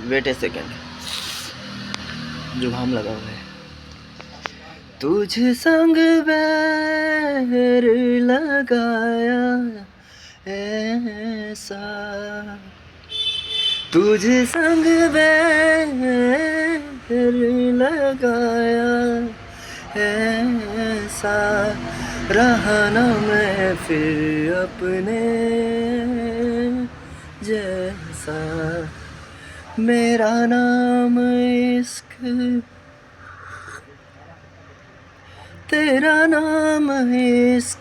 Wait ए second, जुकाम लगा हुआ है। तुझ संग बैर लगाया ऐसा, तुझ संग बैर लगाया ऐसा, रहा ना मैं फिर अपने जैसा। मेरा नाम इश्क, तेरा नाम इश्क।